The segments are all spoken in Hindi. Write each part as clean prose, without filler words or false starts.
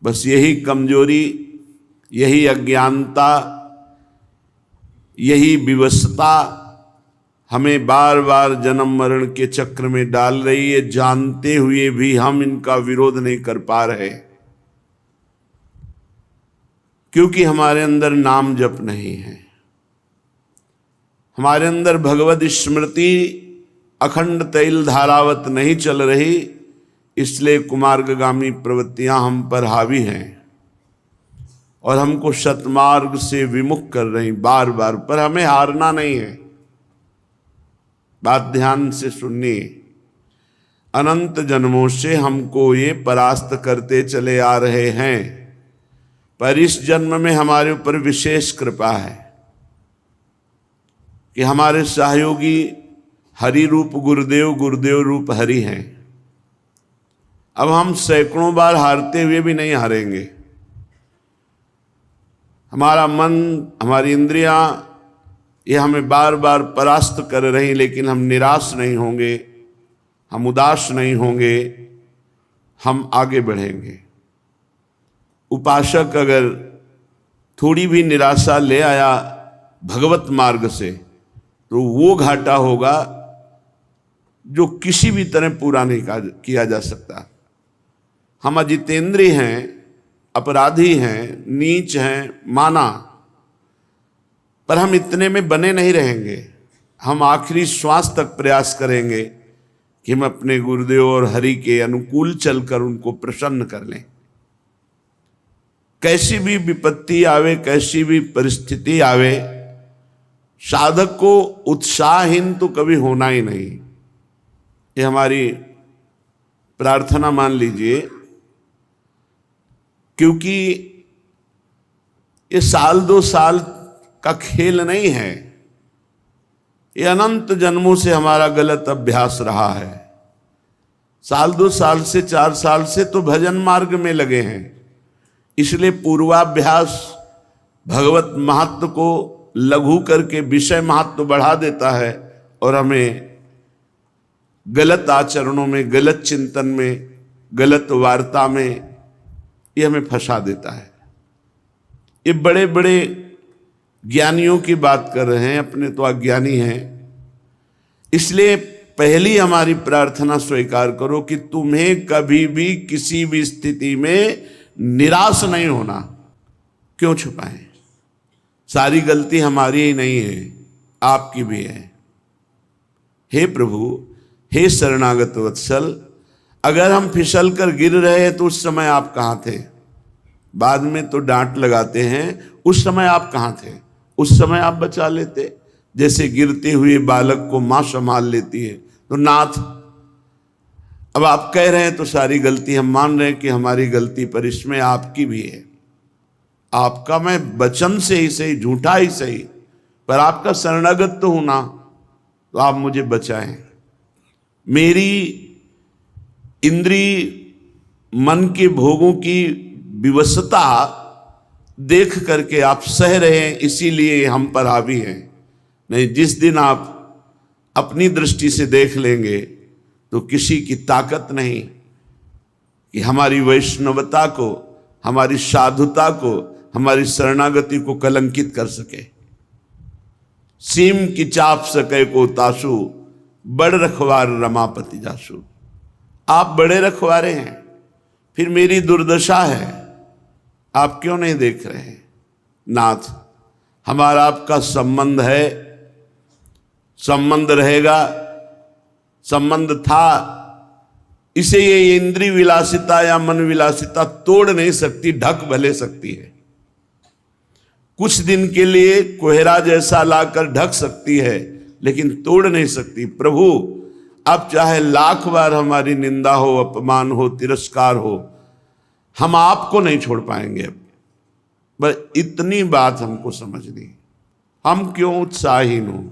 बस यही कमजोरी, यही अज्ञानता, यही विवशता हमें बार बार जन्म मरण के चक्र में डाल रही है। जानते हुए भी हम इनका विरोध नहीं कर पा रहे, क्योंकि हमारे अंदर नाम जप नहीं है, हमारे अंदर भगवत स्मृति अखंड तैल धारावत नहीं चल रही। इसलिए कुमार्गगामी प्रवृत्तियां हम पर हावी हैं और हमको सतमार्ग से विमुख कर रही बार बार। पर हमें हारना नहीं है। बात ध्यान से सुनिए। अनंत जन्मों से हमको ये परास्त करते चले आ रहे हैं, पर इस जन्म में हमारे ऊपर विशेष कृपा है कि हमारे सहयोगी हरि रूप गुरुदेव, गुरुदेव रूप हरि हैं। अब हम सैकड़ों बार हारते हुए भी नहीं हारेंगे। हमारा मन, हमारी इंद्रियां, ये हमें बार बार परास्त कर रही, लेकिन हम निराश नहीं होंगे, हम उदास नहीं होंगे, हम आगे बढ़ेंगे। उपासक अगर थोड़ी भी निराशा ले आया भगवत मार्ग से, तो वो घाटा होगा जो किसी भी तरह पूरा नहीं किया जा सकता। हम अजितेंद्रिय हैं, अपराधी हैं, नीच हैं, माना, पर हम इतने में बने नहीं रहेंगे। हम आखिरी श्वास तक प्रयास करेंगे कि हम अपने गुरुदेव और हरि के अनुकूल चलकर उनको प्रसन्न कर लें। कैसी भी विपत्ति आवे, कैसी भी परिस्थिति आवे, साधक को उत्साहहीन तो कभी होना ही नहीं। ये हमारी प्रार्थना मान लीजिए, क्योंकि ये साल दो साल का खेल नहीं है, ये अनंत जन्मों से हमारा गलत अभ्यास रहा है। साल दो साल से 4 साल से तो भजन मार्ग में लगे हैं, इसलिए पूर्वाभ्यास भगवत महत्व को लघु करके विषय महत्व बढ़ा देता है और हमें गलत आचरणों में, गलत चिंतन में, गलत वार्ता में ये हमें फंसा देता है। ये बड़े बड़े ज्ञानियों की बात कर रहे हैं, अपने तो अज्ञानी हैं। इसलिए पहली हमारी प्रार्थना स्वीकार करो कि तुम्हें कभी भी किसी भी स्थिति में निराश नहीं होना। क्यों छुपाएं? सारी गलती हमारी ही नहीं है, आपकी भी है। हे प्रभु, हे शरणागत वत्सल, अगर हम फिसल कर गिर रहे हैं तो उस समय आप कहाँ थे? बाद में तो डांट लगाते हैं, उस समय आप कहाँ थे? उस समय आप बचा लेते। जैसे गिरते हुए बालक को माँ संभाल लेती है, तो नाथ, अब आप कह रहे हैं तो सारी गलती हम मान रहे हैं कि हमारी गलती, पर इसमें आपकी भी है। आपका मैं वचन से ही सही, झूठा ही सही, पर आपका शरणागत तो हूं ना, तो आप मुझे बचाएं। मेरी इंद्रिय मन के भोगों की विवशता देख करके आप सह रहे हैं, इसीलिए हम पर हावी हैं। नहीं, जिस दिन आप अपनी दृष्टि से देख लेंगे तो किसी की ताकत नहीं कि हमारी वैष्णवता को, हमारी साधुता को, हमारी शरणागति को कलंकित कर सके। सीम की चाप सके को तासु, बड़ रखवार रमापति जासु। आप बड़े रखवारे हैं, फिर मेरी दुर्दशा है, आप क्यों नहीं देख रहे हैं? नाथ, हमारा आपका संबंध है, संबंध रहेगा, संबंध था, इसे ये इंद्रिय विलासिता या मन विलासिता तोड़ नहीं सकती, ढक भले सकती है। कुछ दिन के लिए कोहरा जैसा लाकर ढक सकती है, लेकिन तोड़ नहीं सकती। प्रभु, अब चाहे लाख बार हमारी निंदा हो, अपमान हो, तिरस्कार हो, हम आपको नहीं छोड़ पाएंगे। बस इतनी बात हमको समझनी। हम क्यों उत्साहीन हो?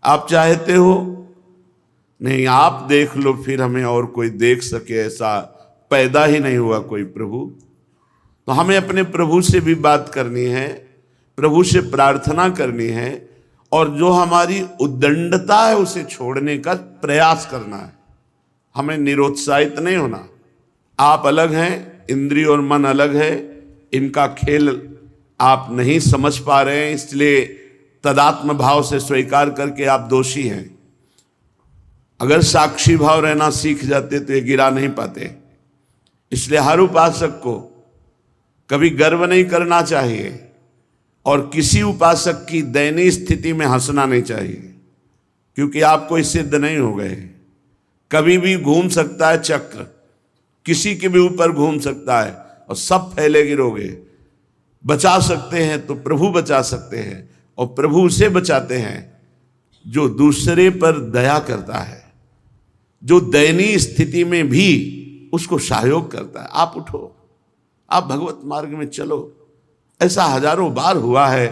आप चाहते हो? नहीं, आप देख लो, फिर हमें और कोई देख सके ऐसा पैदा ही नहीं हुआ कोई प्रभु। तो हमें अपने प्रभु से भी बात करनी है, प्रभु से प्रार्थना करनी है, और जो हमारी उद्दंडता है उसे छोड़ने का प्रयास करना है। हमें निरुत्साहित नहीं होना। आप अलग हैं, इंद्रिय और मन अलग है, इनका खेल आप नहीं समझ पा रहे हैं, इसलिए तदात्म भाव से स्वीकार करके आप दोषी हैं। अगर साक्षी भाव रहना सीख जाते तो ये गिरा नहीं पाते। इसलिए हर उपासक को कभी गर्व नहीं करना चाहिए और किसी उपासक की दयनीय स्थिति में हंसना नहीं चाहिए, क्योंकि आप कोई सिद्ध नहीं हो गए। कभी भी घूम सकता है चक्र, किसी के भी ऊपर घूम सकता है और सब फैले गिरोगे। बचा सकते हैं तो प्रभु बचा सकते हैं, और प्रभु उसे बचाते हैं जो दूसरे पर दया करता है, जो दयनीय स्थिति में भी उसको सहयोग करता है। आप उठो, आप भगवत मार्ग में चलो। ऐसा हजारों बार हुआ है,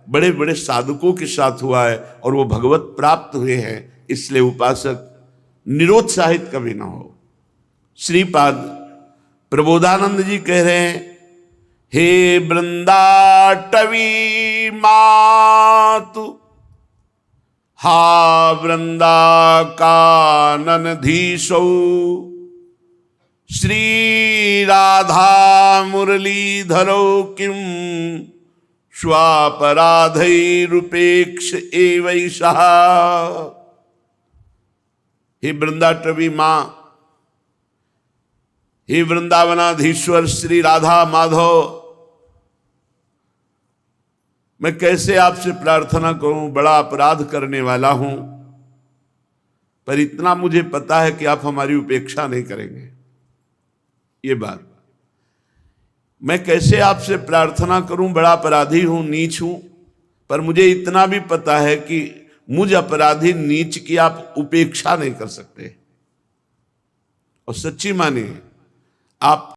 बड़े बड़े साधकों के साथ हुआ है और वो भगवत प्राप्त हुए हैं। इसलिए उपासक निरुत्साहित कभी ना हो। श्रीपाद प्रबोधानंद जी कह रहे हैं, हे वृंदाटवी मातु हा वृंदा काननधीशौ श्री राधा मुरलीधरौ किम स्वापराधैरुपेक्ष एवैषः। हे वृंदाटवी मां, हे वृंदावनाधीश्वर श्री राधा माधव, मैं कैसे आपसे प्रार्थना करूं, बड़ा अपराध करने वाला हूं, पर इतना मुझे पता है कि आप हमारी उपेक्षा नहीं करेंगे। ये बात, मैं कैसे आपसे प्रार्थना करूं, बड़ा अपराधी हूं, नीच हूं, पर मुझे इतना भी पता है कि मुझ अपराधी नीच की आप उपेक्षा नहीं कर सकते। और सच्ची मानिए, आप